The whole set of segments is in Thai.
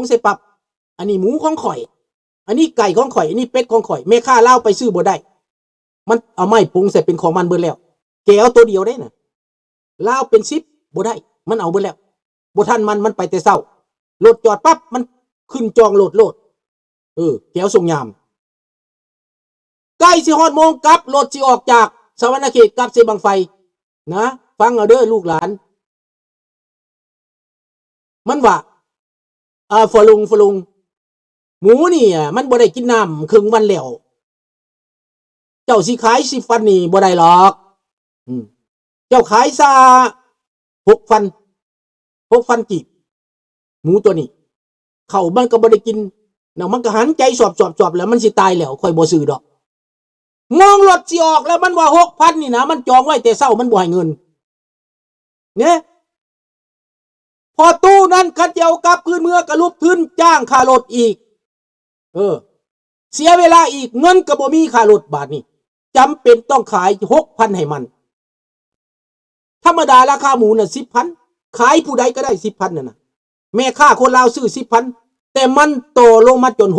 ใส่ปับอันนี้หมูของข่อยอันนี้ไก่ของข่อยอันนี้เป็ดของข่อยแม่ค้าเล่าไปซื้อบ่ได้มันเอาไม้ปรุงใส่เป็นของมันเบิดแล้วแกเอาตัวเดียวได้น่ะเล่าเป็น10บ่ได้มันเอาเบิดแล้วบ่ทันมันไปแต่เช้ารถจอดปั๊บมันขึ้นจองโลดแกวส่งยามใกล้สิฮอดโมงกลับรถสิออกจากสวรรณเขตกลับเสบังไฟนะฟังเอาเด้อลูกหลานมันว่าฝลุงหมูนี่มันบ่ได้กินน้ำครึ่งวันแล้วเจ้าสิขาย10ฟันนี่บ่ได้หรอกเจ้าขายซะ6ฟันกีบหมูตัวนี้เขามันก็บ่ได้กินแล้วมันก็หันใจสอบแล้วมันสิตายแล้วค่อยบ่ซื้อดอกมองรถสิออกแล้วมันว่า 6,000 นี่นะมันจองไว้แต่เช้ามันบ่ให้เงินเนี่ยพอตู้นั้นคันเดียวกลับคืนเมื่อก็ลุกขึ้นจ้างค่ารถอีกเสียเวลาอีกเงินก็บ่มีค่ารถบาทนี้จำเป็นต้องขาย 6,000 ให้มันธรรมดาราคาหมูน่ะ 10,000 ขายผู้ใดก็ได้ 10,000 น่ะนะแม่ค้าคนลาวซื้อ 10,000 แต่มันโตลงมาจน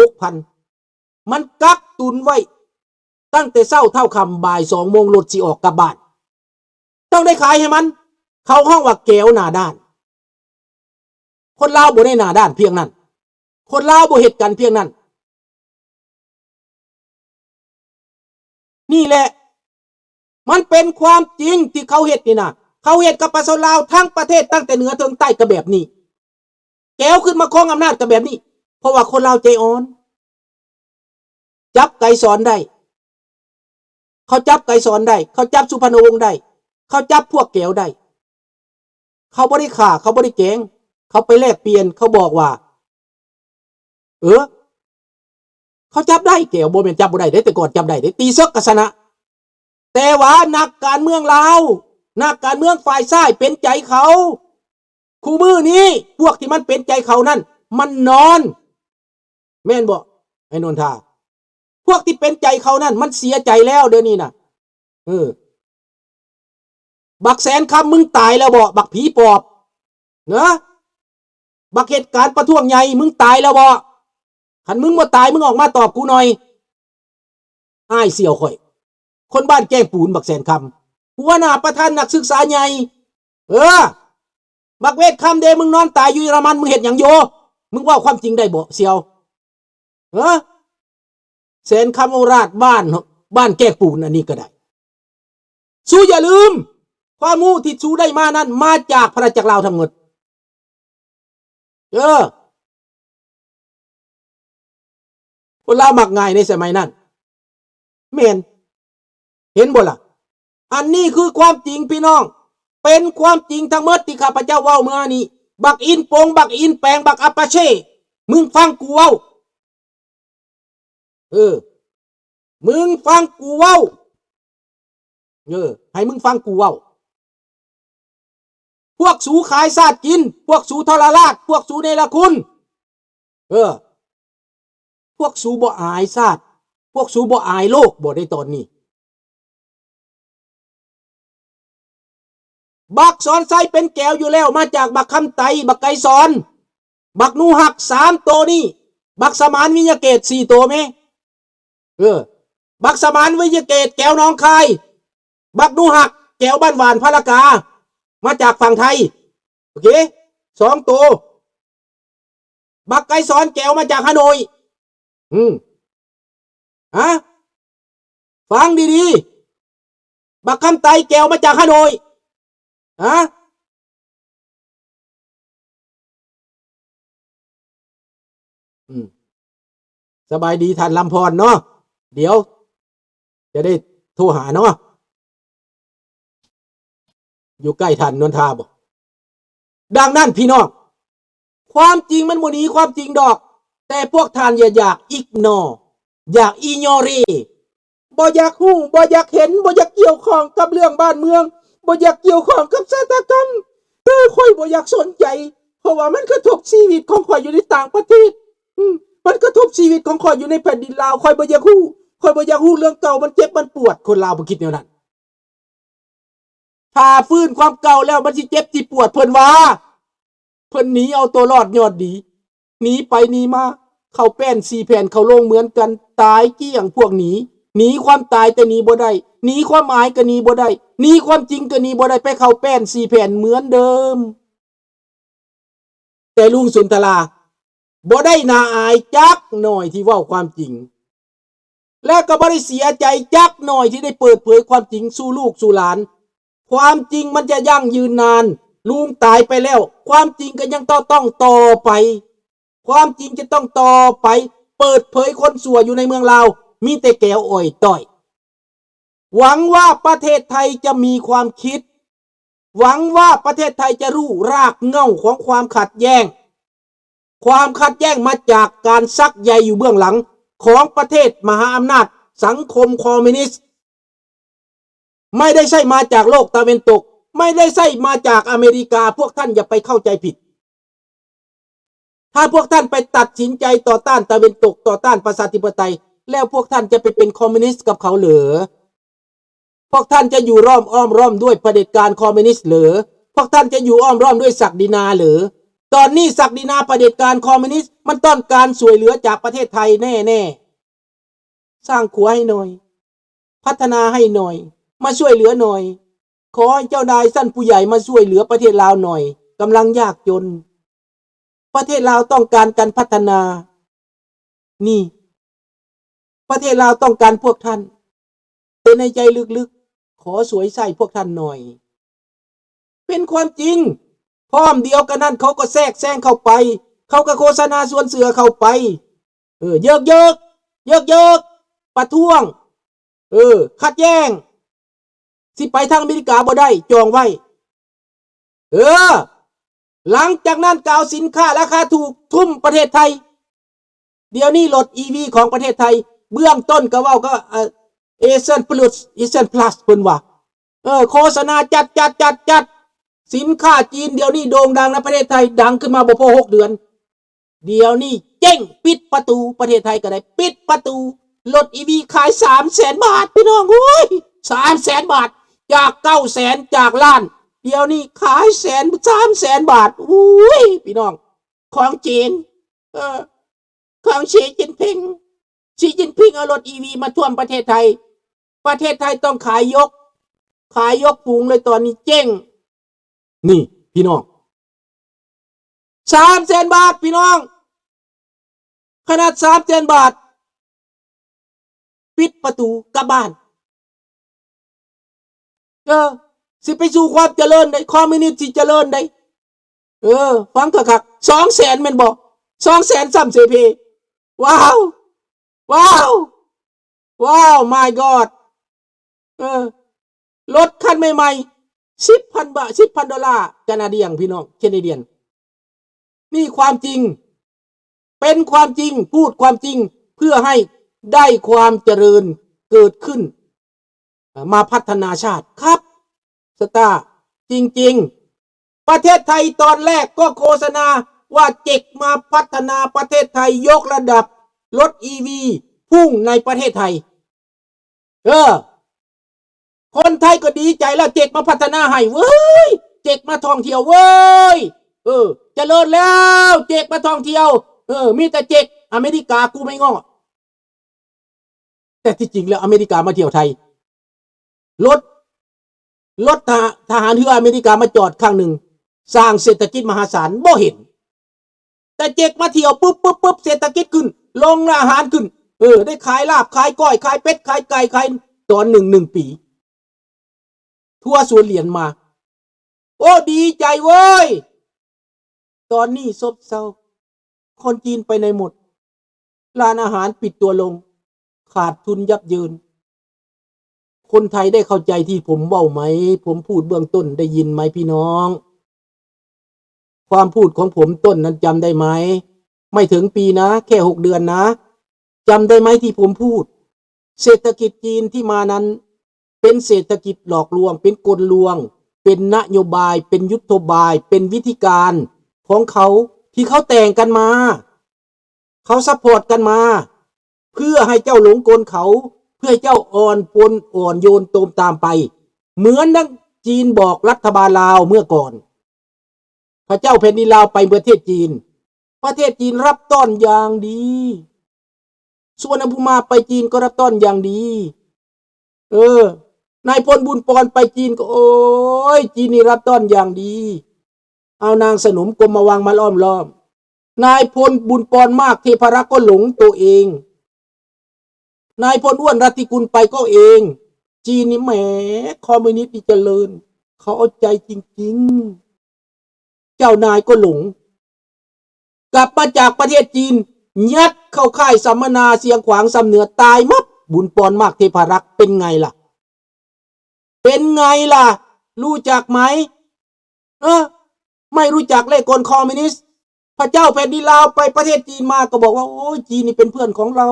6,000 มันกักตุนไว้ตั้งแต่เช้าเท่าค่ำบ่าย 2 โมงรถสิออกกลับบ้านต้องได้ขายให้มันเขาห้องว่าแก้วหน้าด้านคนลาวบ่ได้หน้าด้านเพียงนั้นคนลาวบ่เฮ็ดกันเพียงนั้นนี่แหละมันเป็นความจริงที่เขาเฮ็ดนี่นะเขาเฮ็ดกับประชาชนลาวทั้งประเทศตั้งแต่เหนือถึงใต้ก็แบบนี้แก้วขึ้นมาครองอำนาจก็แบบนี้เพราะว่าคนลาวใจอ่อนจับไก่สอนได้เขาจับไก่สอนได้เขาจับสุพรรณวงศ์ได้เขาจับพวกแก้วได้เขาบ่ได้ฆ่าเขาบ่ได้แกล้งเขาไปแลกเปลี่ยนเขาบอกว่าเขาจับได้แก้วบ่แม่นจับบ่ได้แต่ก่อนจับได้ตีซึกกะชนะแต่ว่านักการเมืองลาวนักการเมืองฝ่ายซ้ายเป็นใจเขาคู่มือนี้พวกที่มันเป็นใจเขานั่นมันนอนแม่นบ่ไอ้นนทาพวกที่เป็นใจเขานั่นมันเสียใจแล้วเดี๋ยวนี้น่ะบักแสนคำมึงตายแล้วบ่บักผีปอบเนอะบักเหตุการณ์ประท้วงใหญ่มึงตายแล้วบ่คันมึงบ่ตายมึงออกมาตอบกูหน่อยอ้ายเสี่ยวข่อยคนบ้านแก้งปูนบักแสนคำหัวหน้าประธานนักศึกษาใหญ่บักเวทคำเดมึงนอนตายอยู่เยอรมันมึงเห็นหยังโยมึงว่าความจริงได้บ่เสี่ยวแสนคำโอราชบ้านแก้งปูนอันนี้ก็ได้สู้อย่าลืมความรู้ที่สู้ได้มานั้นมาจากพระจักรลาวทั้งหมดคนลาวมักง่ายในสมัยนั้นแม่นเห็นบ่ล่ะอันนี้คือความจริงพี่น้องเป็นความจริงทั้งหมดที่ข้าพเจ้าเว้าเมื่อนี้บักอินโปงบักอินแปงบักอัปปาเช่มึงฟังกูเว้ามึงฟังกูเว้าให้มึงฟังกูเว้าพวกสูขายซาดกินพวกสูทรราชพวกสูเนรคุณพวกสูบ่อายซาดพวกสูบ่อายโลกบ่ได้ตอนนี้บักสอนไซเป็นแก้วอยู่แล้วมาจากบักคำไตบักไก่สอนบักนูหัก3ตัวนี่บักสมานวิญญาเกต4ตัวไหมบักสมานวิญญาเกตแก้วน้องคายบักนูหักแก้วบ้านหวานพระละกามาจากฝั่งไทยโอเค2ตัวบักไก่สอนแก้วมาจากฮานอยฟังดีๆบักคำไตแก้วมาจากฮานอยสบายดีท่านลำพรเนาะเดี๋ยวจะได้โทรหาเนาะอยู่ใกล้ท่านนนทาบ่ดังนั้นพี่น้องความจริงมันบ่หนีความจริงดอกแต่พวกท่านอย่าอยากอิกนออยากอีญอรีบ่อยากฮู้บ่อยากเห็นบ่อยากเกี่ยวข้องกับเรื่องบ้านเมืองบ่อยากเกี่ยวข้องกับเศรษฐกรรมค่อยบ่อยากสนใจเพราะว่ามันกระทบชีวิตของข่อยอยู่ในต่างประเทศมันกระทบชีวิตของข่อยอยู่ในแผ่นดินลาวข่อยบ่อยากฮู้ข่อยบ่อยากฮู้เรื่องเก่ามันเจ็บมันปวดคนลาวบ่คิดแนวนั้นถ้าฟื้นความเก่าแล้วมันสิเจ็บสิปวดเพิ่นว่าเพิ่นหนีเอาตัวรอดยอดดี หนีไปหนีมาเข้าแป้น4 แผ่นเข้าลงเหมือนกันตายเกลี้ยงพวกหนีความตายแต่หนีบ่ได้หนีความหมายก็หนีบ่ได้หนีความจริงก็หนีบ่ได้ไปเข้าแป้น4 แผ่นเหมือนเดิมแต่ลุงสุนทราบ่ได้น่าอายจักหน่อยที่เว้าความจริงและก็บ่ได้เสียใจจักหน่อยที่ได้เปิดเผยความจริงสู่ลูกสู่หลานความจริงมันจะยั่งยืนนานลุงตายไปแล้วความจริงก็ยังต้องต่อไปความจริงจะต้องต่อไปเปิดเผยคนชั่วอยู่ในเมืองลาวมีแต่แก้วอ่อยต้อยหวังว่าประเทศไทยจะมีความคิดหวังว่าประเทศไทยจะรู้รากเหง้าของความขัดแย้งมาจากการซักใยอยู่เบื้องหลังของประเทศมหาอำนาจสังคมคอมมิวนิสต์ไม่ได้ใช่มาจากโลกตะวันตกไม่ได้ใช่มาจากอเมริกาพวกท่านอย่าไปเข้าใจผิดถ้าพวกท่านไปตัดสินใจต่อต้านตะวันตกต่อต้านประชาธิปไตยแล้วพวกท่านจะไปเป็นคอมมิวนิสต์กับเขาเหรอพวกท่านจะอยู่อ้อมด้วยเผด็จการคอมมิวนิสต์เหรอพวกท่านจะอยู่อ้อมด้วยศักดินาเหรอตอนนี้ศักดินาเผด็จการคอมมิวนิสต์มันต้องการช่วยเหลือจากประเทศไทยแน่ๆสร้างขัวให้หน่อยพัฒนาให้หน่อยมาช่วยเหลือหน่อยขอให้เจ้านายท่านผู้ใหญ่มาช่วยเหลือประเทศลาวหน่อยกำลังยากจนประเทศลาวต้องการการพัฒนานี่ประเทศลาวต้องการพวกท่านเป็นในใจลึกๆขอสวยใส่พวกท่านหน่อยเป็นความจริงพร้อมเดียวกันนั้นเขาก็แทรกแซงเข้าไปเขาก็โฆษณาส่วนเสือเข้าไปเยิกประท้วงขัดแย้งสิไปทางอเมริกาบ่ได้จองไว้หลังจากนั้นกล่าวสินค้าราคาถูกทุ่มประเทศไทยเดี๋ยวนี้รถ EV ของประเทศไทยเบื้องต้นก็เว้าก็เอเชียนพลัสเพิ่นว่าโฆษณาจัดสินค้าจีนเดี๋ยวนี้โด่งดังในประเทศไทยดังขึ้นมาบ่พอ6 เดือนเดี๋ยวนี้เจ๊งปิดประตูประเทศไทยก็ได้ปิดประตูรถ EV ขาย 300,000 บาทพี่น้องโอ้ย 300,000 บาทจาก 900,000 จากล้านเดี๋ยวนี้ขาย300,000 บาทอุ้ยพี่น้องของจีนของสีจิ้นผิงเอารถ EV มาท่วมประเทศไทยต้องขายยกฝูงเลยตอนนี้เจ๊งนี่พี่น้อง 300,000 บาทพี่น้องขนาด 300,000 บาทปิดประตูกลับบ้านสิไปสู่ความเจริญได้คอมมิวนิสต์สิเจริญได้ฟังคักๆ 200,000 แม่นบ่ 200,000 ซ้ำเสเพว้าว my god รถคันใหม่ๆ 10,000 บาท 10,000 ดอลลาร์แคนาเดียนพี่น้องแคนาเดียนนี่ความจริงเป็นความจริงพูดความจริงเพื่อให้ได้ความเจริญเกิดขึ้นมาพัฒนาชาติครับสตาร์จริงๆประเทศไทยตอนแรกก็โฆษณาว่าเจ๊กมาพัฒนาประเทศไทยยกระดับรถ EV พุ่งในประเทศไทยคนไทยก็ดีใจแล้วเจ๊กมาพัฒนาให้เว้ยเจ๊กมาท่องเที่ยวเว้ยเจริญแล้วเจ๊กมาท่องเที่ยวมีแต่เจ๊กอเมริกากูไม่ง้อแต่ที่จริงแล้วอเมริกามาเที่ยวไทยรถทหารเรืออเมริกามาจอดข้างหนึ่งสร้างเศรษฐกิจมหาศาลบ่เห็นแต่เจ๊กมาเที่ยวปุ๊บเศรษฐกิจขึ้นลงอาหารขึ้นได้ขายลาบขายก้อยขายเป็ดขายไก่ขายตอนหนึ่งปีทั่วสวนเหรียญมาโอ้ดีใจเว้ยตอนนี้ซบเซาคนจีนไปในหมดร้านอาหารปิดตัวลงขาดทุนยับเยินคนไทยได้เข้าใจที่ผมเว้าไหมผมพูดเบื้องต้นได้ยินไหมพี่น้องความพูดของผมต้นนั้นจำได้ไหมไม่ถึงปีนะแค่6 เดือนนะจำได้ไหมที่ผมพูดเศรษฐกิจจีนที่มานั้นเป็นเศรษฐกิจหลอกลวงเป็นกลลวงเป็นนโยบายเป็นยุทธบายเป็นวิธีการของเขาที่เขาแต่งกันมาเขาซัพพอร์ตกันมาเพื่อให้เจ้าหลงกลเขาเพื่อให้เจ้าอ่อนโยนตามไปเหมือนดังจีนบอกรัฐบาลลาวเมื่อก่อนพระเจ้าแผ่นดินลาวไปประเทศจีน ประเทศจีนรับต้อนอย่างดีสุวรรณภูมิไปจีนก็รับต้อนอย่างดีนายพลบุญปอนไปจีนก็โอ้ยจีนนี่รับต้อนอย่างดีเอานางสนมกรมมาวางมาล้อมนายพลบุญปอนมากเทพรักษ์ก็หลงตัวเองนายพลอ้วนรัติกุลไปก็เองจีนนี่แหมคอมมิวนิสต์ที่เจริญเขาเอาใจจริงๆเจ้านายก็หลงกลับมาจากประเทศจีนยัดเข้าค่ายสัมมนาเสียงขวางสำเหนือตายมัดบุญปอนมากเทพรักษ์เป็นไงล่ะรู้จักไหมไม่รู้จักเลขกลคอมมิวนิสต์พระเจ้าแผ่นดินลาวไปประเทศจีนมาก็บอกว่าโอ้ยจีนนี่เป็นเพื่อนของเรา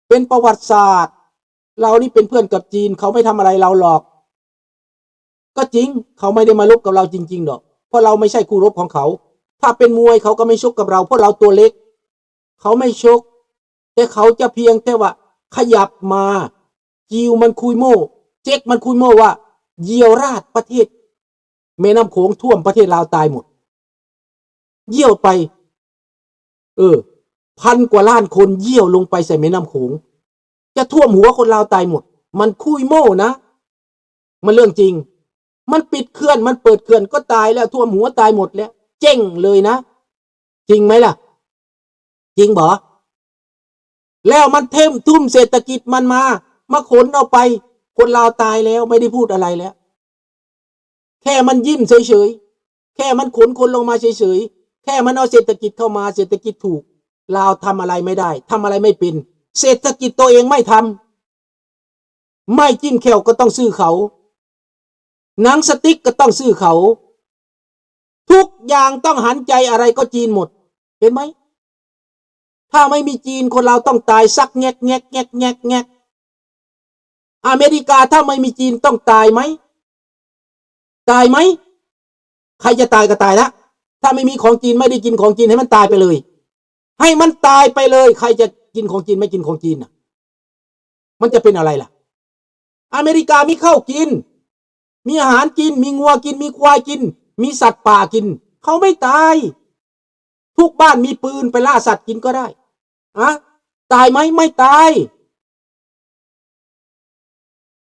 เป็นประวัติศาสตร์เรานี่เป็นเพื่อนกับจีนเขาไม่ทำอะไรเราหรอกก็จริงเขาไม่ได้มาลบกับเราจริงๆหรอกเพราะเราไม่ใช่คู่รบของเขาถ้าเป็นมวยเขาก็ไม่ชกกับเราเพราะเราตัวเล็กเขาไม่ชกแต่เขาจะเพียงแต่ว่าขยับมาจิวมันคุยโม่เจ๊กมันคุยโม่ว่าเยี่ยวราดประเทศแม่น้ำโขงท่วมประเทศลาวตายหมดเยี่ยวไปพันกว่าล้านคนเยี่ยวลงไปใส่แม่น้ำโขงจะท่วมหัวคนลาวตายหมดมันคุยโม่นะมันเรื่องจริงมันปิดเขื่อนมันเปิดเขื่อนก็ตายแล้วท่วมหัวตายหมดแล้วเจ๊งเลยนะจริงไหมล่ะจริงบ่แล้วมันทุ่มเศรษฐกิจมันมาขนเอาไปคนลาวตายแล้วไม่ได้พูดอะไรแล้วแค่มันยิ้มเฉยๆแค่มันขนคนลงมาเฉยๆแค่มันเอาเศรษฐกิจเข้ามาเศรษฐกิจถูกลาวทำอะไรไม่ได้ทำอะไรไม่เป็นเศรษฐกิจตัวเองไม่ทำไม่จิ้มแขวก็ต้องซื้อเขาหนังสติ๊กก็ต้องซื้อเขาทุกอย่างต้องหันใจอะไรก็จีนหมดเห็นไหมถ้าไม่มีจีนคนเราต้องตายสักแงกแงกแงกแงกแงกอเมริกาถ้าไม่มีจีนต้องตายไหมใครจะตายก็ตายละถ้าไม่มีของจีนไม่ได้กินของจีนให้มันตายไปเลยให้มันตายไปเลยใครจะกินของจีนไม่กินของจีนน่ะมันจะเป็นอะไรล่ะอเมริกามีข้าวกินมีอาหารกินมีงัวกินมีควายกินมีสัตว์ป่ากินเขาไม่ตายทุกบ้านมีปืนไปล่าสัตว์กินก็ได้ตายไหมไม่ตาย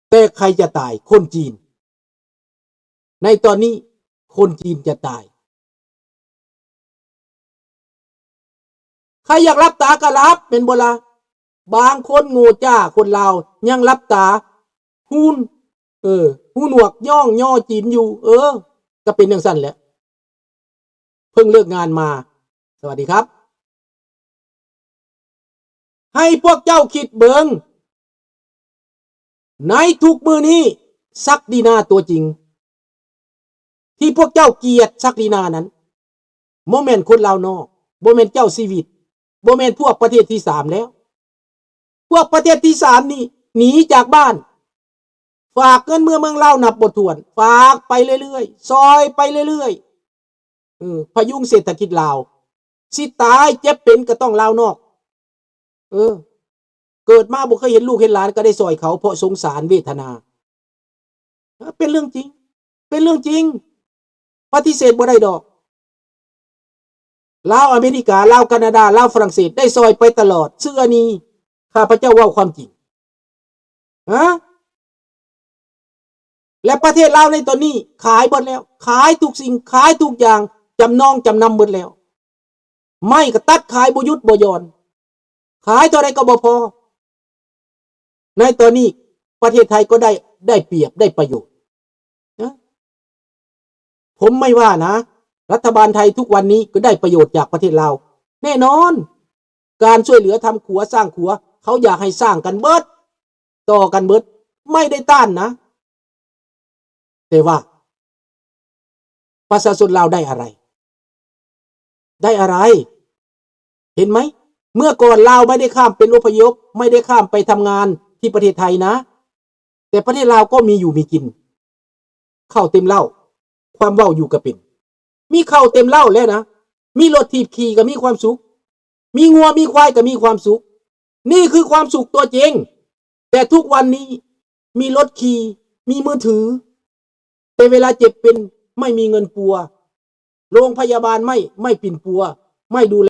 แต่ใครจะตายคนจีนในตอนนี้คนจีนจะตายใครอยากรับตาก็รับเป็นโบราณบางคนโง่จ้าคนลาวยังรับตาหูหนวกย่อจีนอยู่ก็เป็นอย่างสั้นแหละเพิ่งเลิกงานมาสวัสดีครับให้พวกเจ้าคิดเบิงในทุกมือนี้ซักดีนาตัวจริงที่พวกเจ้าเกลียดซักดีนานั้นโมเมนต์คนลาวนอกโมเมนต์เจ้าชีวิตโมเมนต์พวกประเทศที่สามแล้วพวกประเทศที่สามนี่หนีจากบ้านฝากเงินเมืองลาวนับบทถ้วนฝากไปเรื่อยๆซอยไปเรื่อยๆพยุงเศรษฐกิจลาวสิตายเจ็บเป็นก็ต้องลาวนอกเกิดมาบ่เคยเห็นลูกเห็นหลานก็ได้ซอยเขาเพราะสงสารเวทนาเป็นเรื่องจริงปฏิเสธบ่ได้ดอกลาวอเมริกาลาวแคนาดาลาวฝรั่งเศสได้ซอยไปตลอดเสื้อนี้ข้าพเจ้าว่าความจริงและประเทศลาวในตอนนี้ขายหมดแล้วขายทุกสิ่งขายทุกอย่างจำนองจำนำหมดแล้วไม่ก็ตัดขายบ่หยุดบ่หย่อนขายเท่าไรก็บ่พอในตอนนี้ประเทศไทยก็ได้เปรียบได้ประโยชน์นะผมไม่ว่านะรัฐบาลไทยทุกวันนี้ก็ได้ประโยชน์จากประเทศลาวแน่นอนการช่วยเหลือทำขัวสร้างขัวเขาอยากให้สร้างกันเบิดต่อกันเบิดไม่ได้ต้านนะแต่ว่าประชาชนลาวได้อะไรเห็นไหมเมื่อก่อนลาวไม่ได้ข้ามเป็นอพยพไม่ได้ข้ามไปทำงานที่ประเทศไทยนะแต่ประเทศลาวก็มีอยู่มีกินข้าวเต็มเหล้าความเว้าอยู่ก็เป็นมีข้าวเต็มเหล้าแล้วนะมีรถถีบขี่ก็มีความสุขมีงัวมีควายก็มีความสุขนี่คือความสุขตัวจริงแต่ทุกวันนี้มีรถขี่มีมือถือแต่เวลาเจ็บเป็นไม่มีเงินปัว โรงพยาบาลไม่ปิ่นปัวไม่ดูแล